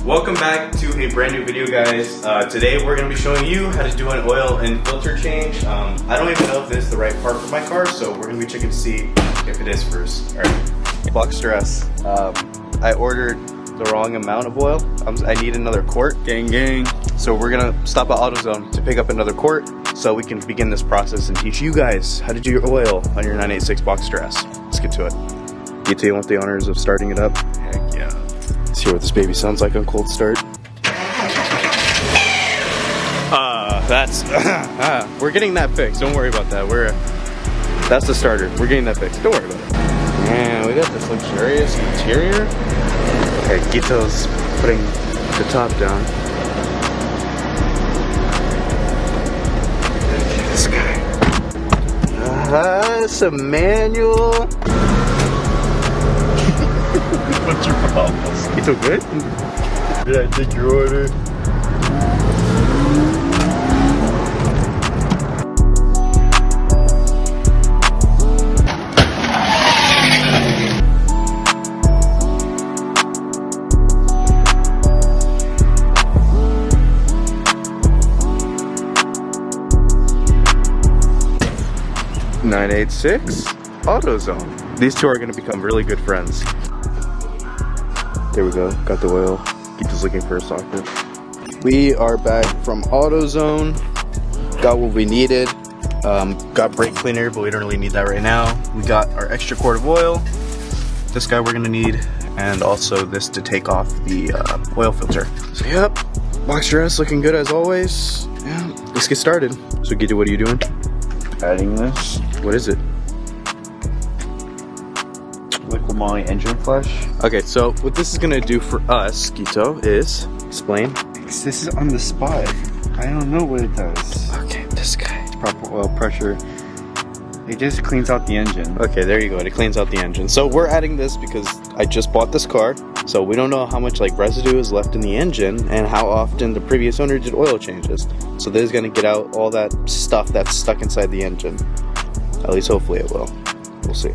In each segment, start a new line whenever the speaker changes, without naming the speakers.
Welcome back to a brand new video, guys. Today we're going to be showing you how to do an oil and filter change. I don't even know if this is the right part for my car, so we're going to be checking to see if it is first. Alright, Boxster S. I ordered the wrong amount of oil. I need another quart. Gang gang. So we're going to stop at AutoZone to pick up another quart so we can begin this process and teach you guys how to do your oil on your 986 Boxster S. Let's get to it. You want the honors of starting it up? Heck yeah. Let's hear what this baby sounds like on cold start. We're getting that fixed. Don't worry about that. That's the starter. We're getting that fixed. Don't worry about it. Man, we got this luxurious interior. Okay, Gito's putting the top down. Look at this guy. It's a manual. What's your problem? Gito good? Did I take your order? .986 AutoZone. These two are going to become really good friends. There we go. Got the oil. Keep just looking for a socket. We are back from AutoZone. Got what we needed. Got brake cleaner, but we don't really need that right now. We got our extra quart of oil. This guy we're going to need, and also this to take off the oil filter. So yep, Boxster S looking good as always. Yeah, let's get started. So Gito, what are you doing?
Adding this.
What is it?
Liquid moly engine flush.
Okay, so what this is gonna do for us, Gito, is explain.
This is on the spot. I don't know what it does.
Okay, this guy.
It's proper oil pressure. It just cleans out the engine.
Okay, there you go. It cleans out the engine. So we're adding this because I just bought this car, so we don't know how much like residue is left in the engine and how often the previous owner did oil changes. So this is gonna get out all that stuff that's stuck inside the engine. At least hopefully it will. We'll see.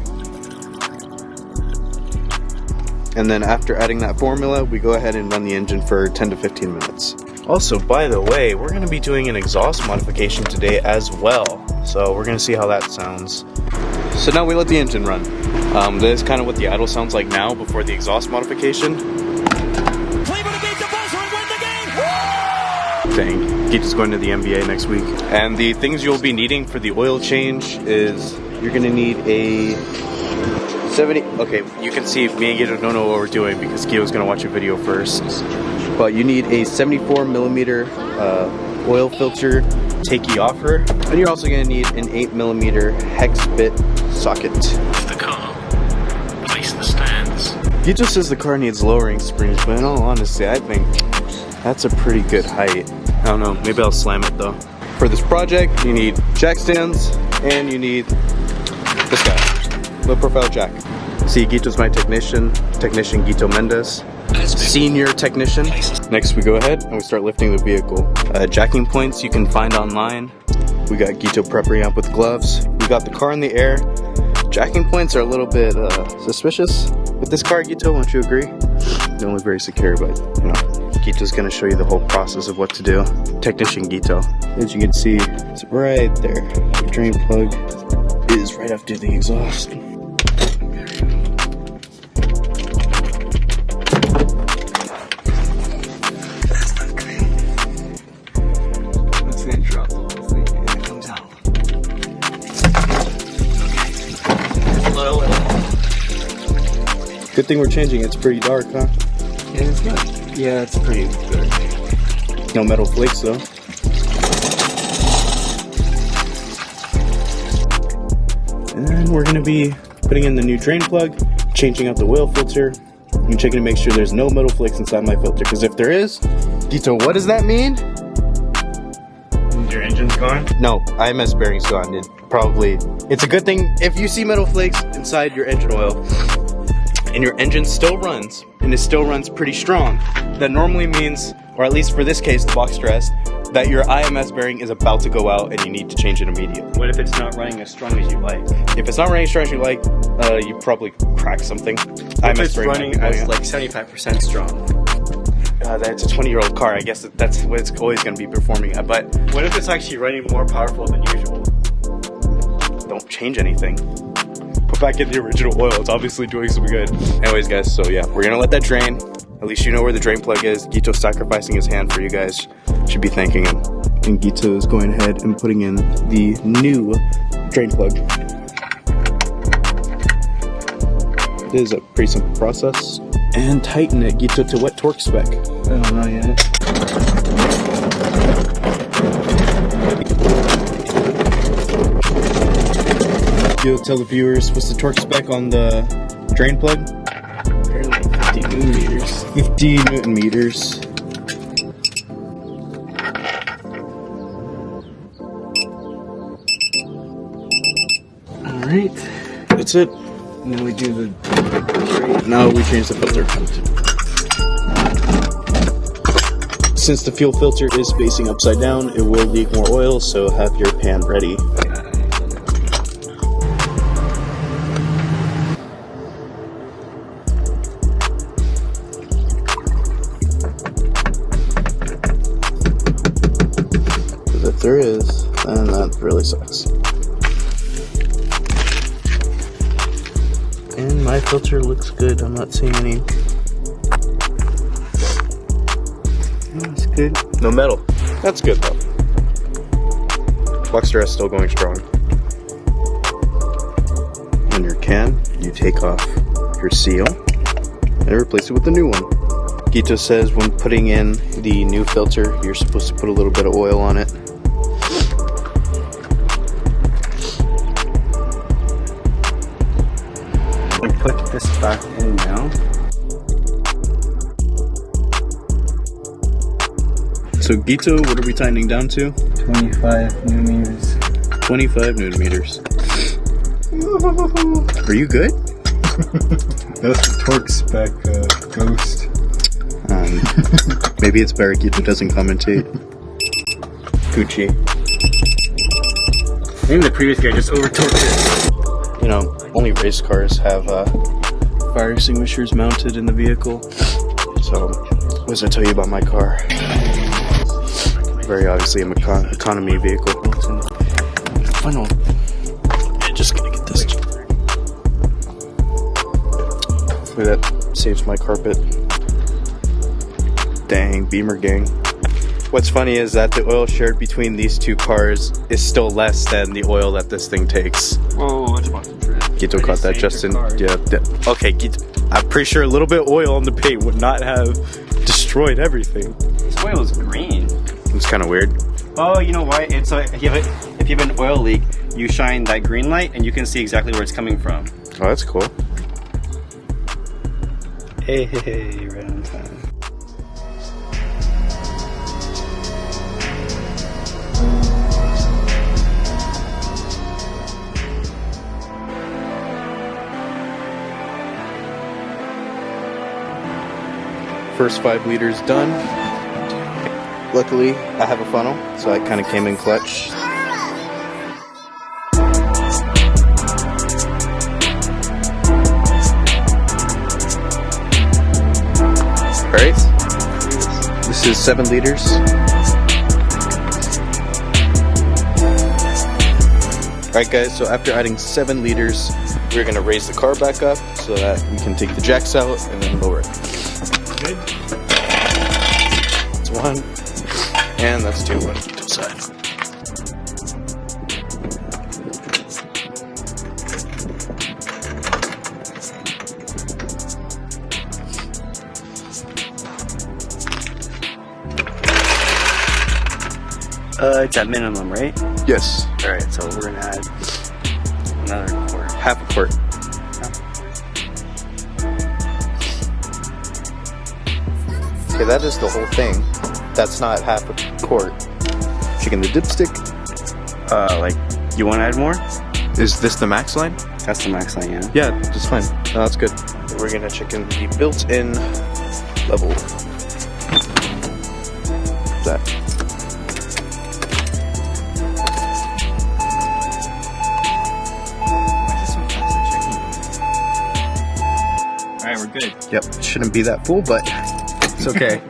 And then after adding that formula, we go ahead and run the engine for 10 to 15 minutes. Also, by the way, we're going to be doing an exhaust modification today as well. So we're going to see how that sounds. So now we let the engine run. This is kind of what the idle sounds like now before the exhaust modification. Dang, Gito's going to the NBA next week. And the things you'll be needing for the oil change is you're going to need a 70, okay, you can see me and Gito don't know what we're doing because Gito's gonna watch a video first. But you need a 74mm oil filter take-off-er, and you're also gonna need an 8mm hex bit socket.
The car. Place the stands.
Gito says the car needs lowering springs, but in all honesty, I think that's a pretty good height. I don't know, maybe I'll slam it though. For this project, you need jack stands, and you need this guy. Low profile jack. See, Gito's my technician Gito Mendez, senior technician. Next we go ahead and we start lifting the vehicle. Jacking points you can find online. We got Gito prepping up with gloves. We got the car in the air. Jacking points are a little bit suspicious with this car, Gito, won't you agree? They don't look very secure, but you know, Gito's gonna show you the whole process of what to do. Technician Gito. As you can see, it's right there. The drain plug is right after the exhaust. Good thing we're changing. It's pretty dark, huh?
Yeah, it's good. Yeah, it's pretty good.
No metal flakes, though. And then we're going to be putting in the new drain plug, changing out the oil filter, and checking to make sure there's no metal flakes inside my filter. Because if there is, Gito, what does that mean?
Your engine's gone?
No, IMS bearing's gone. It's a good thing if you see metal flakes inside your engine oil and your engine still runs, and it still runs pretty strong, that normally means, or at least for this case, the Boxster S, that your IMS bearing is about to go out and you need to change it immediately.
What if it's not running as strong as you like?
If it's not running as strong as you like, you probably crack something.
If it's running as like 75% strong.
That's a 20-year-old car. I guess that's what it's always going to be performing at. But what if it's actually running more powerful than usual? Don't change anything. Put back in the original oil. It's obviously doing some good. Anyways, guys, so yeah, we're going to let that drain. At least you know where the drain plug is. Gito's sacrificing his hand for you guys. Should be thanking him. And Gito is going ahead and putting in the new drain plug. It is a pretty simple process. And tighten it, Gito, to what torque spec?
I don't know yet.
You'll tell the viewers what's the torque spec on the drain plug?
Apparently 50 newton meters.
50 newton meters.
Alright.
That's it.
Now we do the...
Now we change the filter. Since the fuel filter is facing upside down, it will leak more oil, so have your pan ready. Because if there is, then that really sucks. And my filter looks good. I'm not seeing any. That's good. No metal. That's good though. Boxster is still going strong. On your can, you take off your seal and replace it with the new one. Gito says when putting in the new filter, you're supposed to put a little bit of oil on it.
Put this back in now.
So Gito, what are we tightening down to?
25 newton meters.
25 newton meters. Are you good?
That's the torque spec ghost.
Maybe it's better Gito doesn't commentate. Gucci.
Maybe the previous guy just over-torqued it.
You know, only race cars have fire extinguishers mounted in the vehicle. So, what does that tell you about my car? Very obviously an economy vehicle. Final. Just gonna get this. Hopefully that saves my carpet. Dang, Beamer gang. What's funny is that the oil shared between these two cars is still less than the oil that this thing takes.
Whoa, what's about to trip?
Gito caught that just in. Yeah. Okay, Gito. I'm pretty sure a little bit of oil on the paint would not have destroyed everything.
This oil is green.
It's kind of weird.
Oh, you know why? It's if you have an oil leak, you shine that green light and you can see exactly where it's coming from.
Oh, that's cool.
Hey, right on time.
First 5 liters done. Luckily, I have a funnel, so I kind of came in clutch. Alright, this is 7 liters. Alright guys, so after adding 7 liters, we're going to raise the car back up so that we can take the jacks out and then lower it.
Good.
That's 1, and that's 2 on each side.
It's at minimum, right?
Yes.
Alright, so we're gonna add another quart.
Half a quart. Okay, that is the whole thing. That's not half a quart. Chicken the dipstick.
Like, you want to add more?
Is this the max line?
That's the max line, yeah.
Yeah, that's fine. No, that's good. We're gonna check in the built-in level. That.
Alright, we're good.
Yep, shouldn't be that full, but it's okay.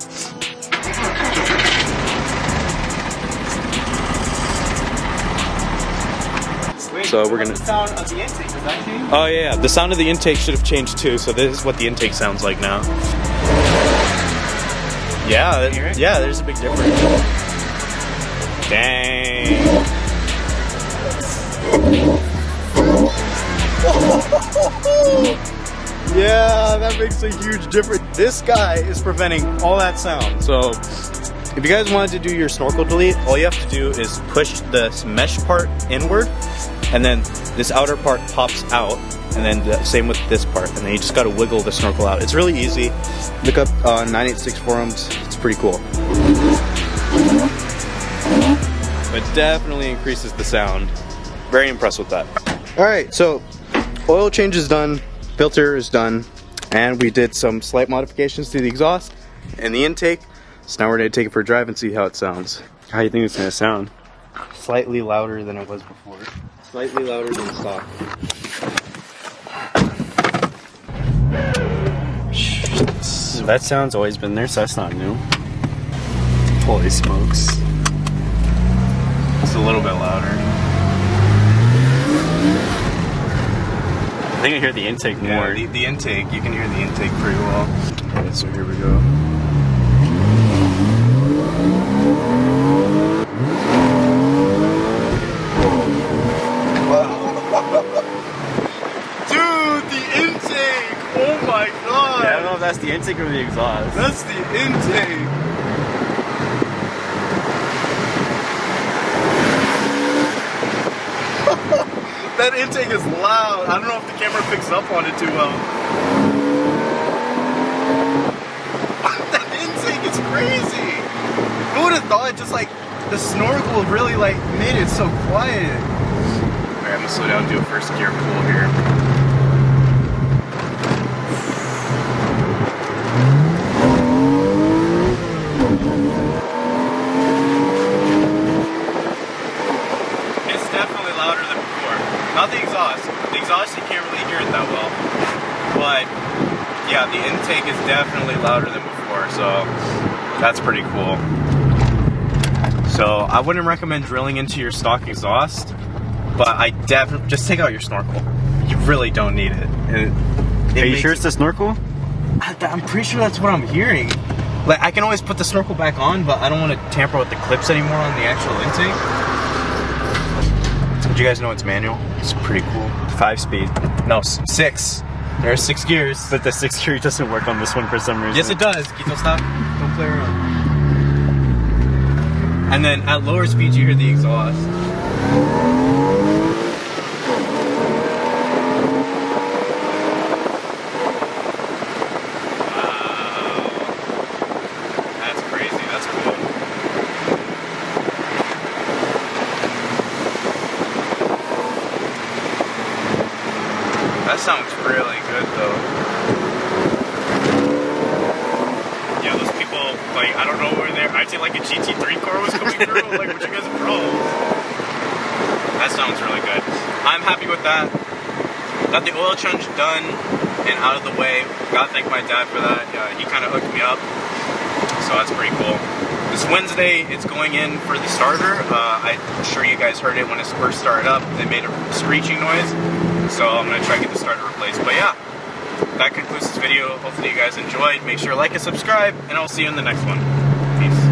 So we're gonna.
The sound of the intake, does that change?
Oh yeah, the sound of the intake should have changed too. So this is what the intake sounds like now. Yeah, yeah, there's a big difference. Dang. Yeah, that makes a huge difference. This guy is preventing all that sound. So if you guys wanted to do your snorkel delete, all you have to do is push this mesh part inward, and then this outer part pops out, and then the same with this part, and then you just gotta wiggle the snorkel out. It's really easy. Look up 986 forums, it's pretty cool. But it definitely increases the sound. Very impressed with that. Alright, so oil change is done, filter is done, and we did some slight modifications to the exhaust and the intake. So now we're gonna take it for a drive and see how it sounds.
How do you think it's gonna sound?
Slightly louder than it was before. Slightly louder than stock.
That sound's always been there, so that's not new. Holy smokes.
It's a little bit louder.
I think I hear the intake more.
Yeah, the intake, you can hear the intake pretty well. Okay, so here we go. Dude, the intake! Oh my god!
Yeah, I don't know if that's the intake or the exhaust.
That's the intake! That intake is loud. I don't know if the camera picks up on it too well. That intake is crazy. Who would have thought just like the snorkel really like made it so quiet? Alright, I'm gonna slow down and do a first gear pull here. It's definitely louder than before. Not the exhaust. The exhaust, you can't really hear it that well. But yeah, the intake is definitely louder than before, so that's pretty cool. So I wouldn't recommend drilling into your stock exhaust, but I definitely just take out your snorkel. You really don't need it.
Are you sure it's the snorkel?
I'm pretty sure that's what I'm hearing. Like, I can always put the snorkel back on, but I don't want to tamper with the clips anymore on the actual intake. Did you guys know it's manual? It's pretty cool.
5-speed.
No, 6. There are 6 gears.
But the 6 gear doesn't work on this one for some reason.
Yes, it does. Quito, stop. Don't play around. And then at lower speeds, you hear the exhaust. That sounds really good though. Yeah, those people, like, I don't know where they're acting like a GT3 car was coming through. Like, what you guys are pros? That sounds really good. I'm happy with that. Got the oil change done and out of the way. Gotta thank my dad for that. He kind of hooked me up. So that's pretty cool. This Wednesday, it's going in for the starter. I'm sure you guys heard it when it first started up. They made a screeching noise. So I'm going to try to get the starter replaced. But yeah, that concludes this video. Hopefully you guys enjoyed. Make sure to like and subscribe, and I'll see you in the next one. Peace.